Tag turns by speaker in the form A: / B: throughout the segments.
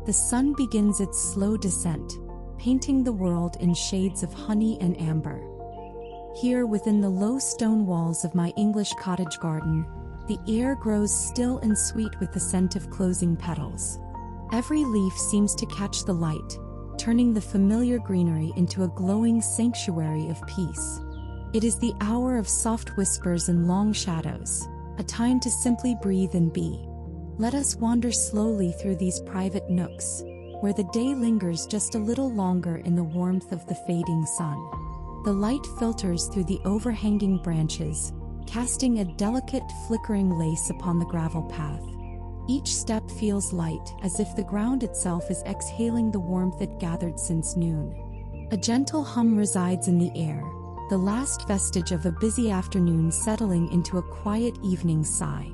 A: The sun begins its slow descent, painting the world in shades of honey and amber. Here within the low stone walls of my English cottage garden, the air grows still and sweet with the scent of closing petals. Every leaf seems to catch the light, turning the familiar greenery into a glowing sanctuary of peace. It is the hour of soft whispers and long shadows, a time to simply breathe and be. Let us wander slowly through these private nooks, where the day lingers just a little longer in the warmth of the fading sun. The light filters through the overhanging branches, casting a delicate flickering lace upon the gravel path. Each step feels light, as if the ground itself is exhaling the warmth it gathered since noon. A gentle hum resides in the air, the last vestige of a busy afternoon settling into a quiet evening sigh.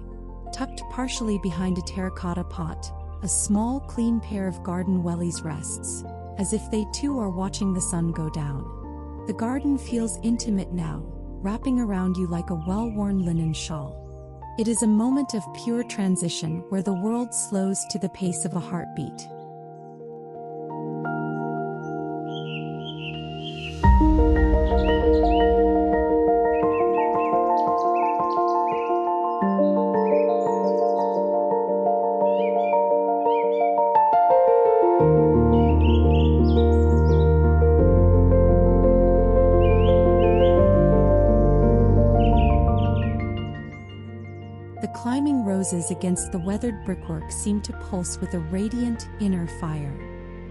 A: Tucked partially behind a terracotta pot, a small clean pair of garden wellies rests, as if they too are watching the sun go down. The garden feels intimate now, wrapping around you like a well-worn linen shawl. It is a moment of pure transition where the world slows to the pace of a heartbeat. The climbing roses against the weathered brickwork seem to pulse with a radiant, inner fire.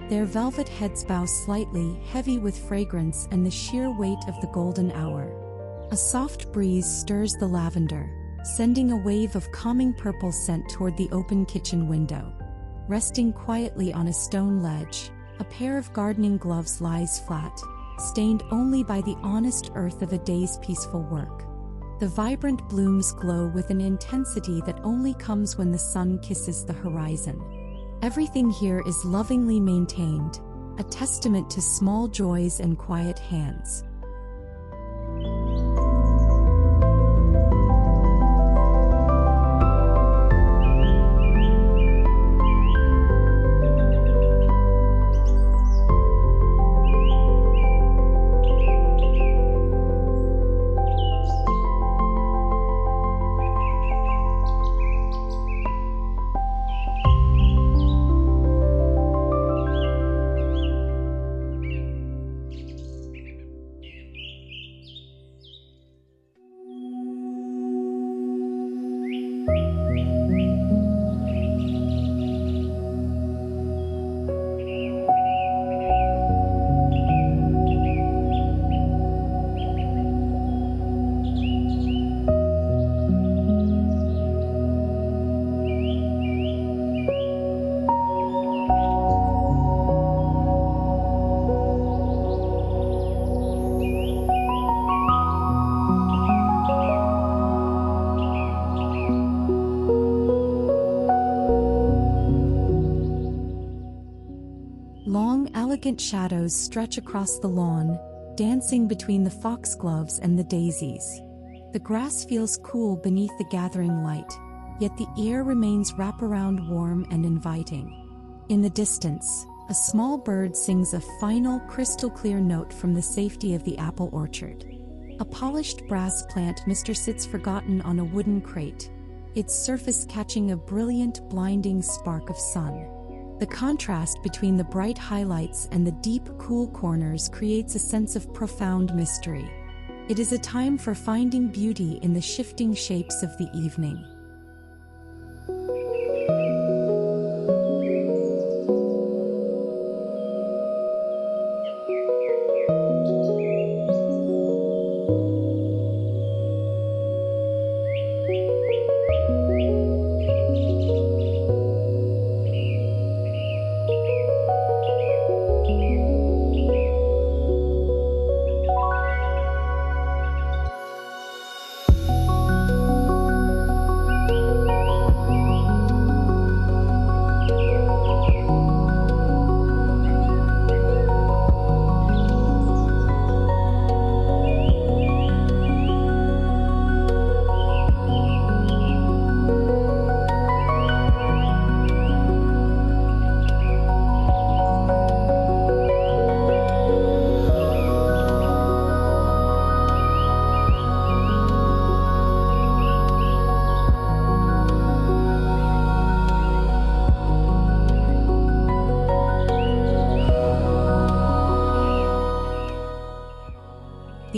A: Their velvet heads bow slightly, heavy with fragrance and the sheer weight of the golden hour. A soft breeze stirs the lavender, sending a wave of calming purple scent toward the open kitchen window. Resting quietly on a stone ledge, a pair of gardening gloves lies flat, stained only by the honest earth of a day's peaceful work. The vibrant blooms glow with an intensity that only comes when the sun kisses the horizon. Everything here is lovingly maintained, a testament to small joys and quiet hands. Long, elegant shadows stretch across the lawn, dancing between the foxgloves and the daisies. The grass feels cool beneath the gathering light, yet the air remains wraparound warm and inviting. In the distance, a small bird sings a final crystal-clear note from the safety of the apple orchard. A polished brass plant sits forgotten on a wooden crate, its surface catching a brilliant, blinding spark of sun. The contrast between the bright highlights and the deep, cool corners creates a sense of profound mystery. It is a time for finding beauty in the shifting shapes of the evening.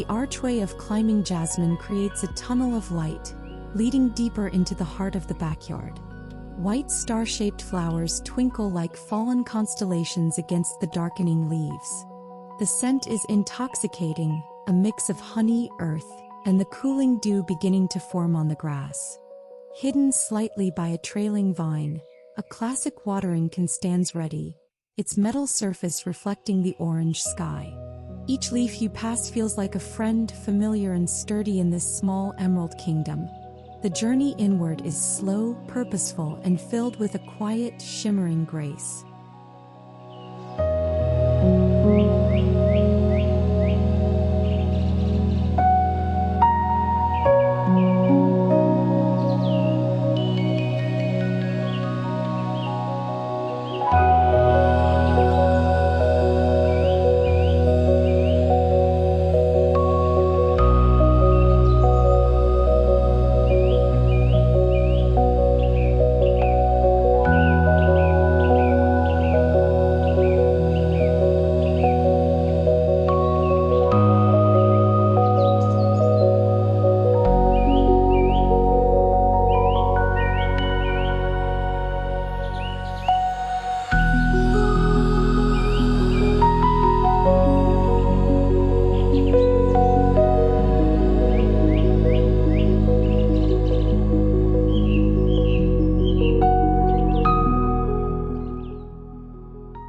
A: The archway of climbing jasmine creates a tunnel of light, leading deeper into the heart of the backyard. White star-shaped flowers twinkle like fallen constellations against the darkening leaves. The scent is intoxicating, a mix of honey, earth, and the cooling dew beginning to form on the grass. Hidden slightly by a trailing vine, a classic watering can stands ready, its metal surface reflecting the orange sky. Each leaf you pass feels like a friend, familiar and sturdy in this small emerald kingdom. The journey inward is slow, purposeful, and filled with a quiet, shimmering grace.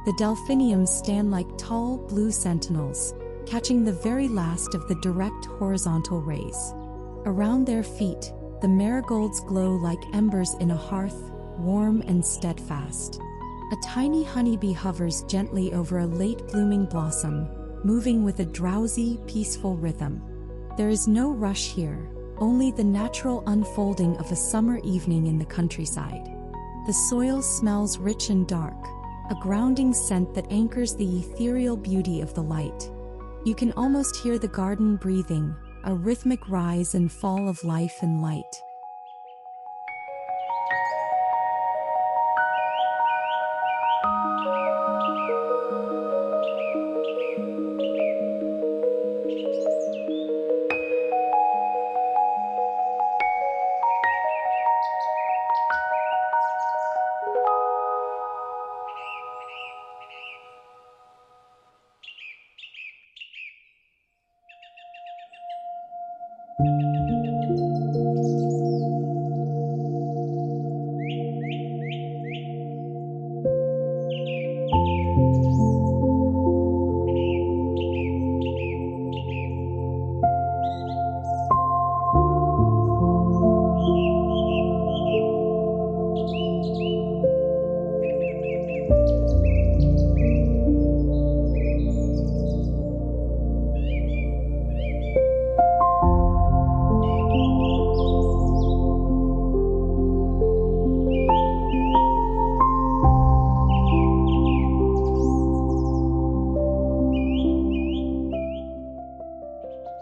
A: The delphiniums stand like tall, blue sentinels, catching the very last of the direct horizontal rays. Around their feet, the marigolds glow like embers in a hearth, warm and steadfast. A tiny honeybee hovers gently over a late-blooming blossom, moving with a drowsy, peaceful rhythm. There is no rush here, only the natural unfolding of a summer evening in the countryside. The soil smells rich and dark, a grounding scent that anchors the ethereal beauty of the light. You can almost hear the garden breathing, a rhythmic rise and fall of life and light.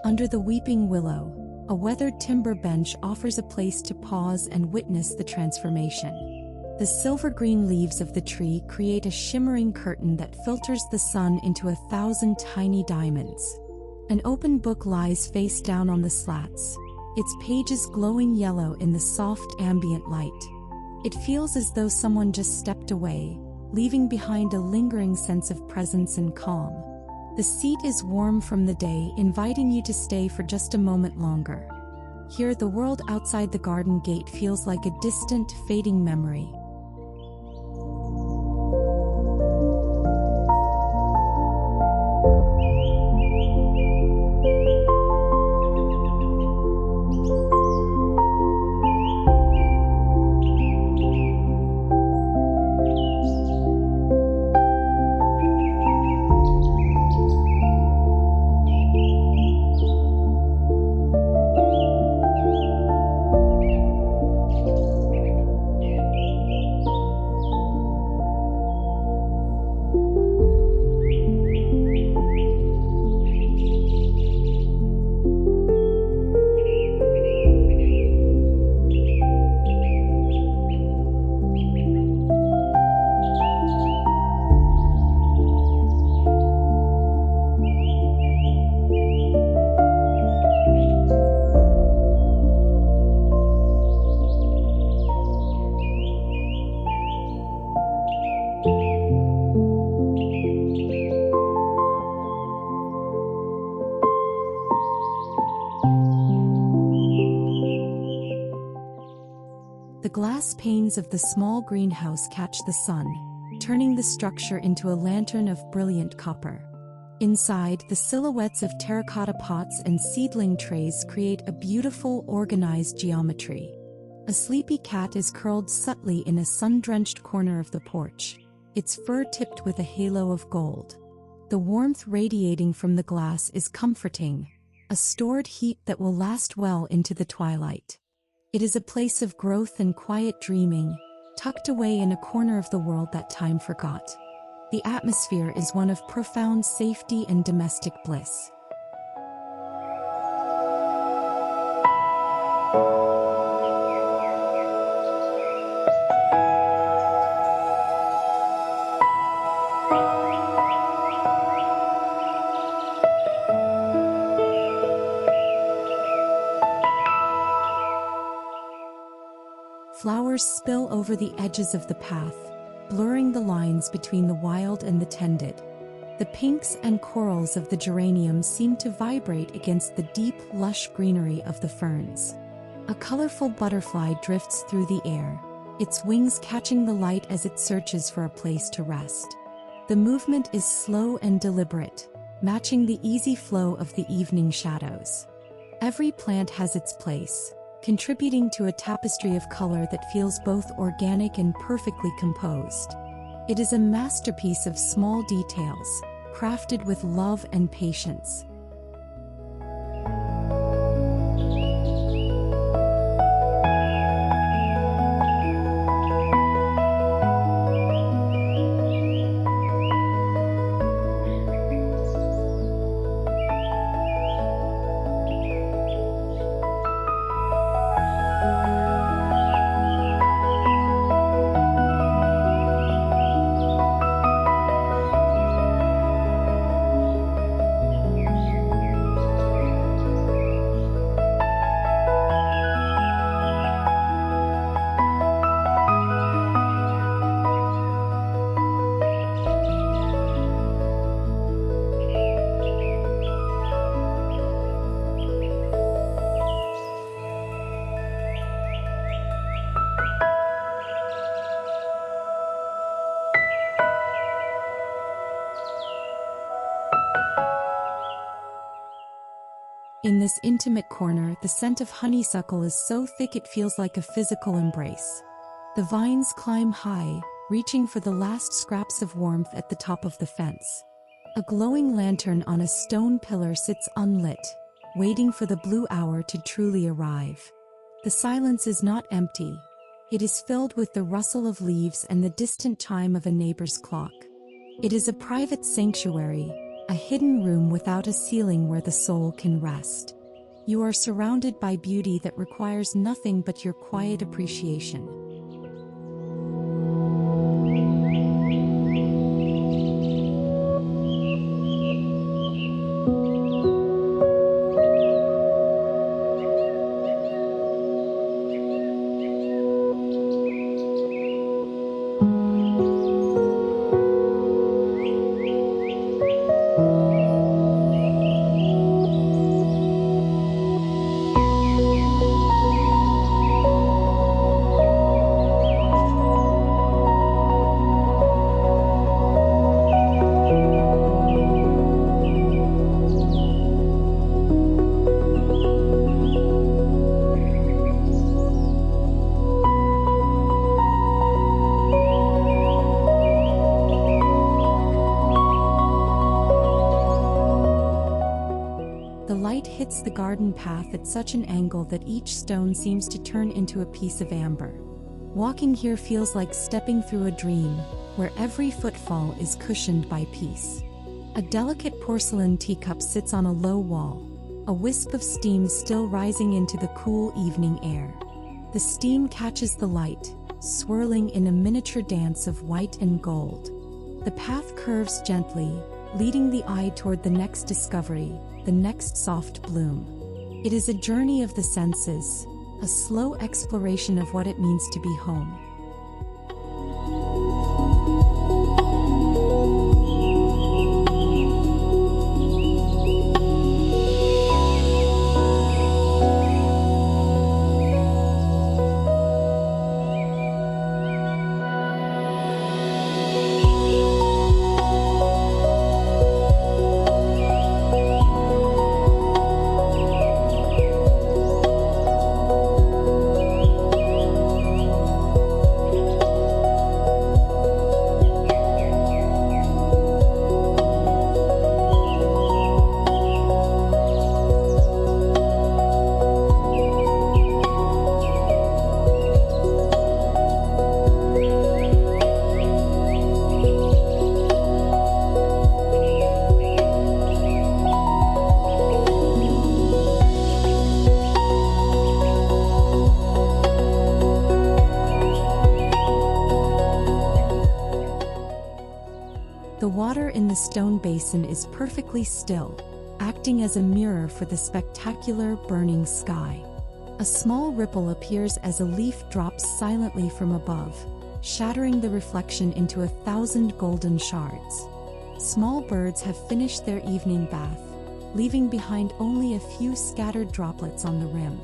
A: Under the weeping willow, a weathered timber bench offers a place to pause and witness the transformation. The silver-green leaves of the tree create a shimmering curtain that filters the sun into 1,000 tiny diamonds. An open book lies face down on the slats, its pages glowing yellow in the soft ambient light. It feels as though someone just stepped away, leaving behind a lingering sense of presence and calm. The seat is warm from the day, inviting you to stay for just a moment longer. Here, the world outside the garden gate feels like a distant, fading memory. The glass panes of the small greenhouse catch the sun, turning the structure into a lantern of brilliant copper. Inside, the silhouettes of terracotta pots and seedling trays create a beautiful, organized geometry. A sleepy cat is curled subtly in a sun-drenched corner of the porch, its fur tipped with a halo of gold. The warmth radiating from the glass is comforting, a stored heat that will last well into the twilight. It is a place of growth and quiet dreaming, tucked away in a corner of the world that time forgot. The atmosphere is one of profound safety and domestic bliss. Flowers spill over the edges of the path, blurring the lines between the wild and the tended. The pinks and corals of the geraniums seem to vibrate against the deep, lush greenery of the ferns. A colorful butterfly drifts through the air, its wings catching the light as it searches for a place to rest. The movement is slow and deliberate, matching the easy flow of the evening shadows. Every plant has its place, contributing to a tapestry of color that feels both organic and perfectly composed. It is a masterpiece of small details, crafted with love and patience. In this intimate corner, the scent of honeysuckle is so thick it feels like a physical embrace. The vines climb high, reaching for the last scraps of warmth at the top of the fence. A glowing lantern on a stone pillar sits unlit, waiting for the blue hour to truly arrive. The silence is not empty. It is filled with the rustle of leaves and the distant chime of a neighbor's clock. It is a private sanctuary, a hidden room without a ceiling where the soul can rest. You are surrounded by beauty that requires nothing but your quiet appreciation. Hits the garden path at such an angle that each stone seems to turn into a piece of amber. Walking here feels like stepping through a dream, where every footfall is cushioned by peace. A delicate porcelain teacup sits on a low wall, a wisp of steam still rising into the cool evening air. The steam catches the light, swirling in a miniature dance of white and gold. The path curves gently, leading the eye toward the next discovery, the next soft bloom. It is a journey of the senses, a slow exploration of what it means to be home. the stone basin is perfectly still, acting as a mirror for the spectacular burning sky. A small ripple appears as a leaf drops silently from above, shattering the reflection into 1,000 golden shards. Small birds have finished their evening bath, leaving behind only a few scattered droplets on the rim.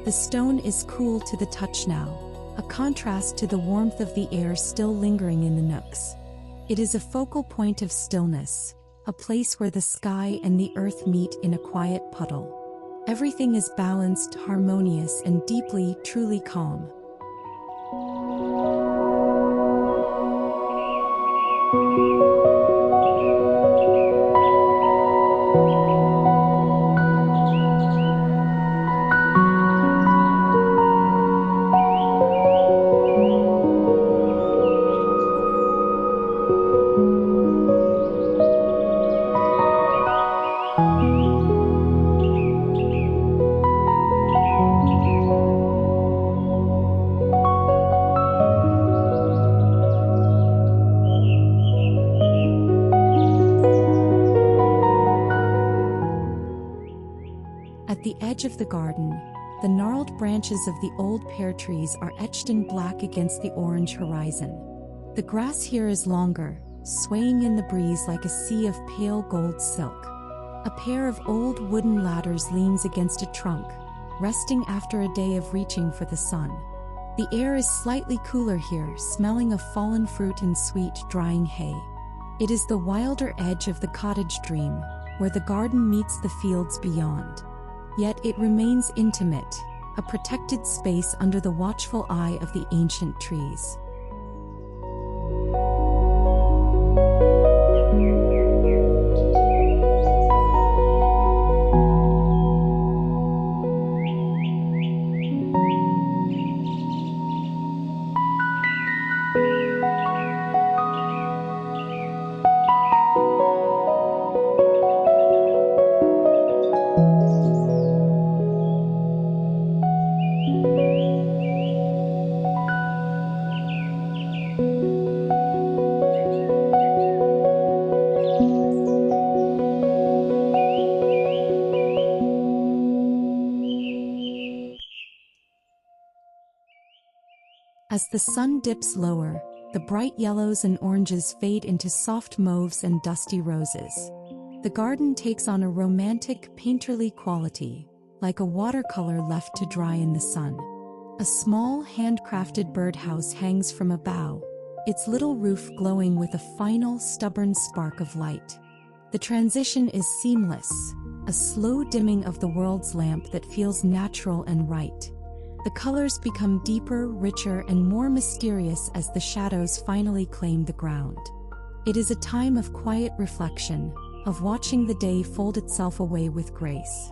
A: The stone is cool to the touch now, a contrast to the warmth of the air still lingering in the nooks. It is a focal point of stillness, a place where the sky and the earth meet in a quiet puddle. Everything is balanced, harmonious, and deeply, truly calm. At the edge of the garden, the gnarled branches of the old pear trees are etched in black against the orange horizon. The grass here is longer, swaying in the breeze like a sea of pale gold silk. A pair of old wooden ladders leans against a trunk, resting after a day of reaching for the sun. The air is slightly cooler here, smelling of fallen fruit and sweet, drying hay. It is the wilder edge of the cottage dream, where the garden meets the fields beyond. Yet it remains intimate, a protected space under the watchful eye of the ancient trees. As the sun dips lower, the bright yellows and oranges fade into soft mauves and dusty roses. The garden takes on a romantic, painterly quality, like a watercolor left to dry in the sun. A small, handcrafted birdhouse hangs from a bough, its little roof glowing with a final, stubborn spark of light. The transition is seamless, a slow dimming of the world's lamp that feels natural and right. The colors become deeper, richer, and more mysterious as the shadows finally claim the ground. It is a time of quiet reflection, of watching the day fold itself away with grace.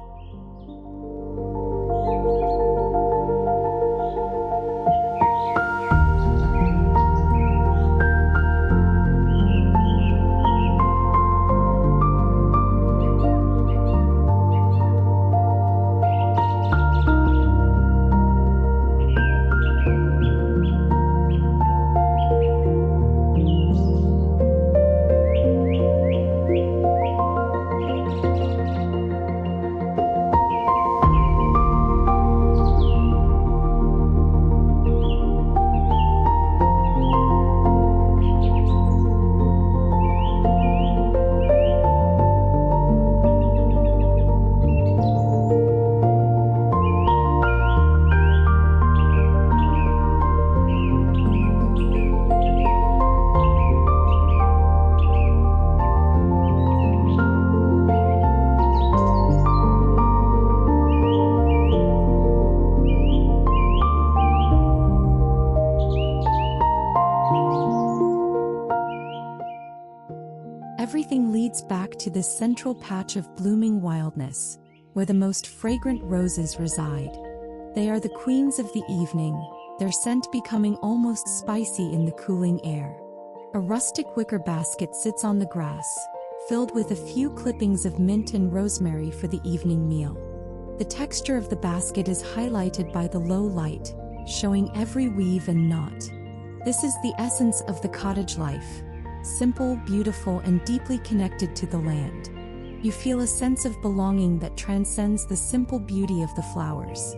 A: Everything leads back to this central patch of blooming wildness, where the most fragrant roses reside. They are the queens of the evening, their scent becoming almost spicy in the cooling air. A rustic wicker basket sits on the grass, filled with a few clippings of mint and rosemary for the evening meal. The texture of the basket is highlighted by the low light, showing every weave and knot. This is the essence of the cottage life. simple, beautiful, and deeply connected to the land. You feel a sense of belonging that transcends the simple beauty of the flowers.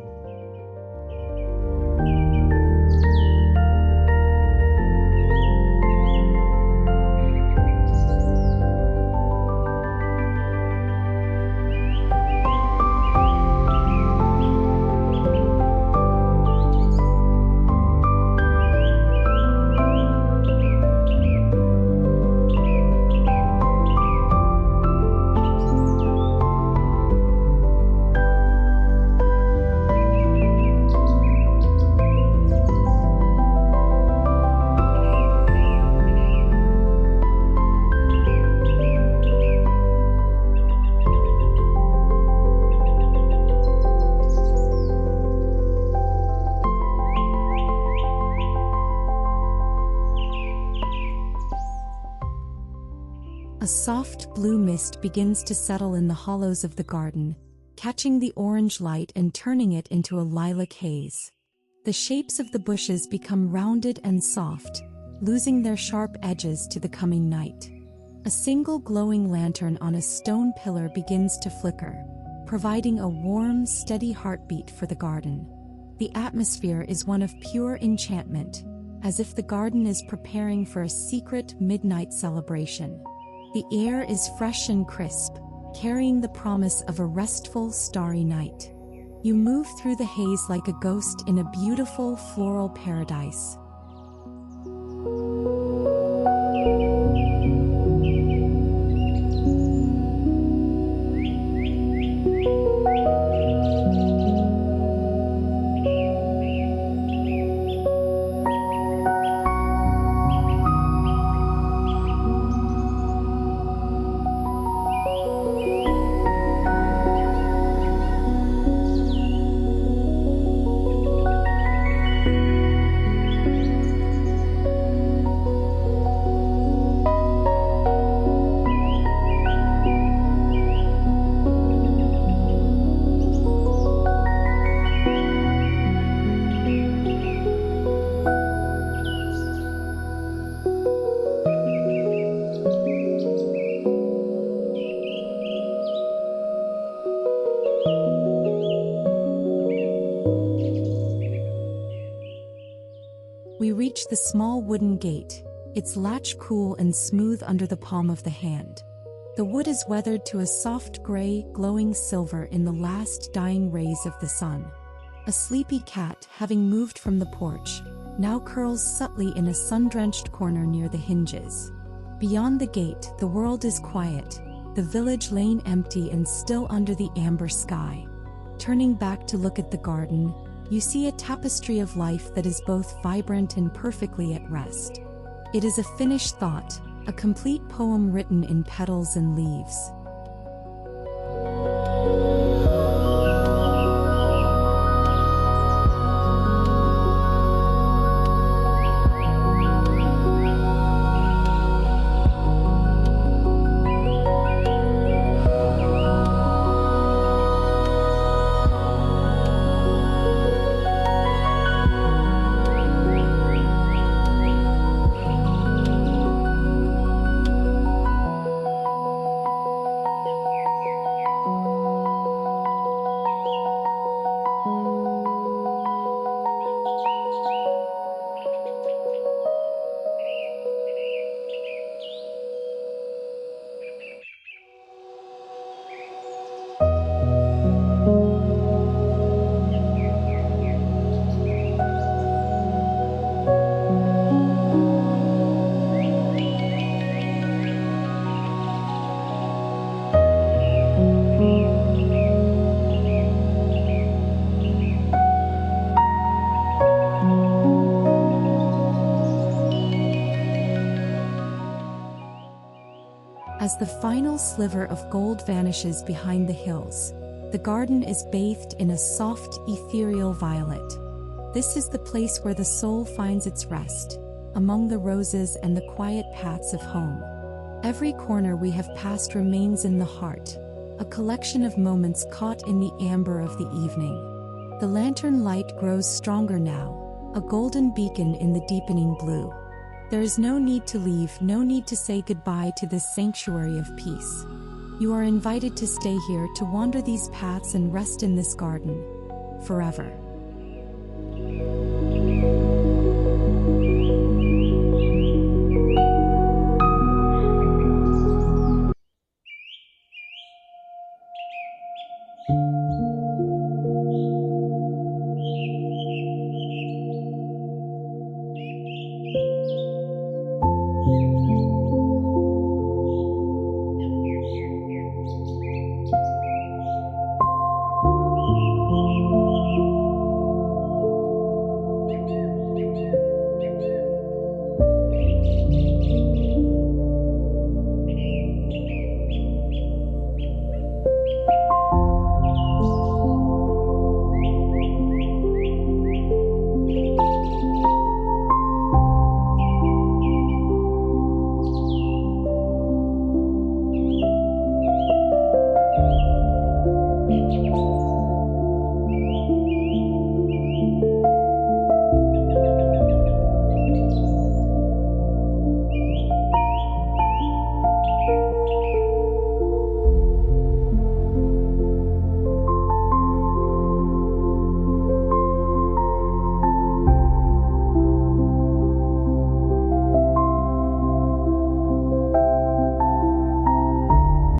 A: A soft blue mist begins to settle in the hollows of the garden, catching the orange light and turning it into a lilac haze. The shapes of the bushes become rounded and soft, losing their sharp edges to the coming night. A single glowing lantern on a stone pillar begins to flicker, providing a warm, steady heartbeat for the garden. The atmosphere is one of pure enchantment, as if the garden is preparing for a secret midnight celebration. The air is fresh and crisp, carrying the promise of a restful, starry night. You move through the haze like a ghost in a beautiful floral paradise. We reach the small wooden gate, its latch cool and smooth under the palm of the hand. The wood is weathered to a soft gray, glowing silver in the last dying rays of the sun. A sleepy cat, having moved from the porch, now curls subtly in a sun-drenched corner near the hinges. Beyond the gate, the world is quiet, the village lane empty and still under the amber sky. Turning back to look at the garden, you see a tapestry of life that is both vibrant and perfectly at rest. It is a finished thought, a complete poem written in petals and leaves. As the final sliver of gold vanishes behind the hills, the garden is bathed in a soft, ethereal violet. This is the place where the soul finds its rest, among the roses and the quiet paths of home. Every corner we have passed remains in the heart, a collection of moments caught in the amber of the evening. The lantern light grows stronger now, a golden beacon in the deepening blue. There is no need to leave, no need to say goodbye to this sanctuary of peace. You are invited to stay here, to wander these paths and rest in this garden forever.